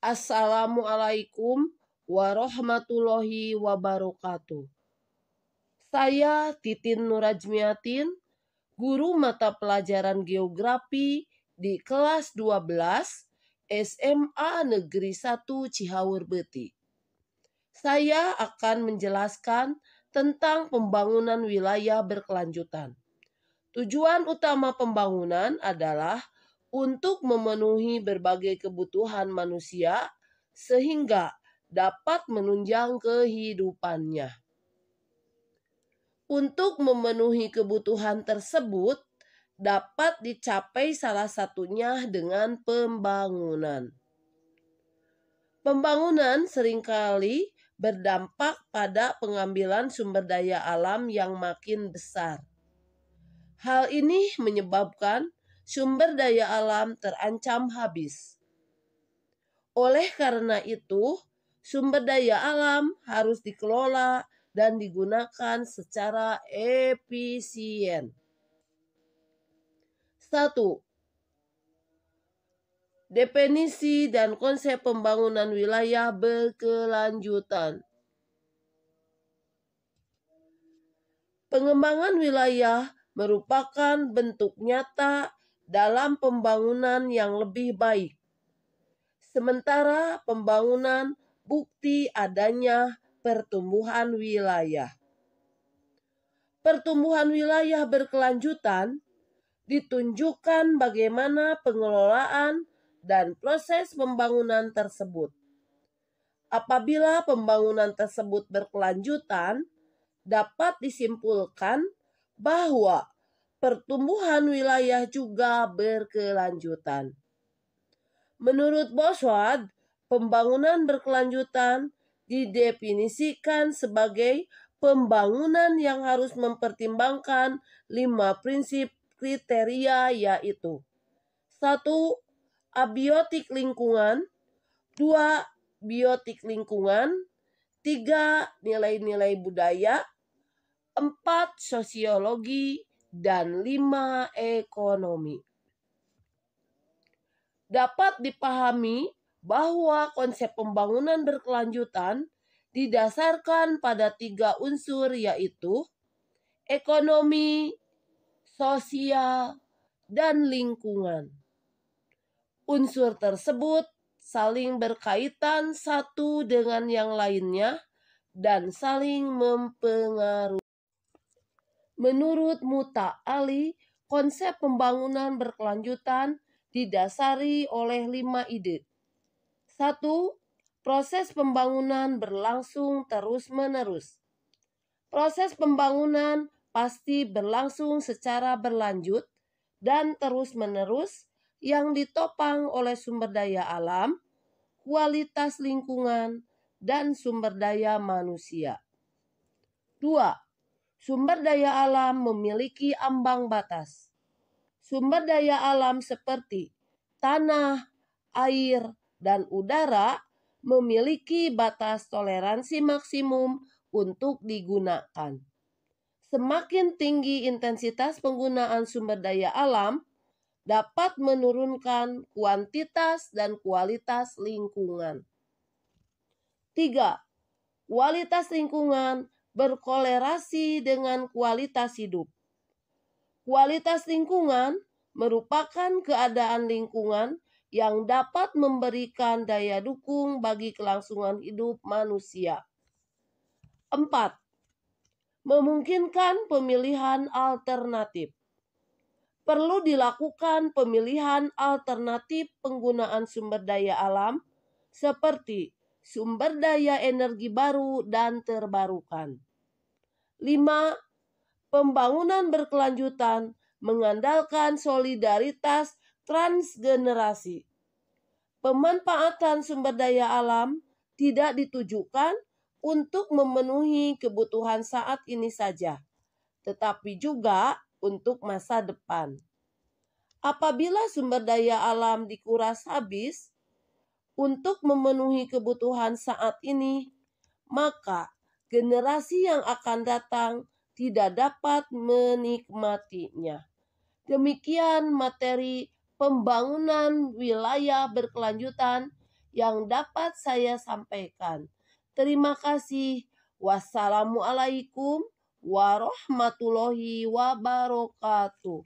Assalamualaikum warahmatullahi wabarakatuh. Saya Titin Nurajmiatin, guru mata pelajaran geografi di kelas 12 SMA Negeri 1 Cihaur Beti. Saya akan menjelaskan tentang pembangunan wilayah berkelanjutan. Tujuan utama pembangunan adalah untuk memenuhi berbagai kebutuhan manusia sehingga dapat menunjang kehidupannya. Untuk memenuhi kebutuhan tersebut dapat dicapai salah satunya dengan pembangunan. Pembangunan seringkali berdampak pada pengambilan sumber daya alam yang makin besar. Hal ini menyebabkan sumber daya alam terancam habis. Oleh karena itu, sumber daya alam harus dikelola dan digunakan secara efisien. 1. Definisi dan konsep pembangunan wilayah berkelanjutan. Pengembangan wilayah merupakan bentuk nyata dalam pembangunan yang lebih baik. Sementara pembangunan bukti adanya pertumbuhan wilayah. Pertumbuhan wilayah berkelanjutan ditunjukkan bagaimana pengelolaan dan proses pembangunan tersebut. Apabila pembangunan tersebut berkelanjutan, dapat disimpulkan bahwa pertumbuhan wilayah juga berkelanjutan. Menurut Bosworth, pembangunan berkelanjutan didefinisikan sebagai pembangunan yang harus mempertimbangkan 5 prinsip kriteria, yaitu 1. Abiotik lingkungan, 2. Biotik lingkungan, 3. Nilai-nilai budaya, 4. Sosiologi, dan 5. Ekonomi. Dapat dipahami bahwa konsep pembangunan berkelanjutan didasarkan pada 3 unsur, yaitu ekonomi, sosial, dan lingkungan. Unsur tersebut saling berkaitan satu dengan yang lainnya dan saling mempengaruhi. Menurut Muta Ali, konsep pembangunan berkelanjutan didasari oleh 5 ide. 1. Proses pembangunan berlangsung terus-menerus. Proses pembangunan pasti berlangsung secara berlanjut dan terus-menerus yang ditopang oleh sumber daya alam, kualitas lingkungan, dan sumber daya manusia. 2. Sumber daya alam memiliki ambang batas. Sumber daya alam seperti tanah, air, dan udara memiliki batas toleransi maksimum untuk digunakan. Semakin tinggi intensitas penggunaan sumber daya alam, dapat menurunkan kuantitas dan kualitas lingkungan. 3. Kualitas lingkungan berkolerasi dengan kualitas hidup. Kualitas lingkungan merupakan keadaan lingkungan yang dapat memberikan daya dukung bagi kelangsungan hidup manusia. 4. Memungkinkan pemilihan alternatif. Perlu dilakukan pemilihan alternatif penggunaan sumber daya alam seperti sumber daya energi baru dan terbarukan. 5. Pembangunan berkelanjutan mengandalkan solidaritas transgenerasi. Pemanfaatan sumber daya alam tidak ditujukan untuk memenuhi kebutuhan saat ini saja, tetapi juga untuk masa depan. Apabila sumber daya alam dikuras habis untuk memenuhi kebutuhan saat ini, maka generasi yang akan datang tidak dapat menikmatinya. Demikian materi pembangunan wilayah berkelanjutan yang dapat saya sampaikan. Terima kasih. Wassalamualaikum warahmatullahi wabarakatuh.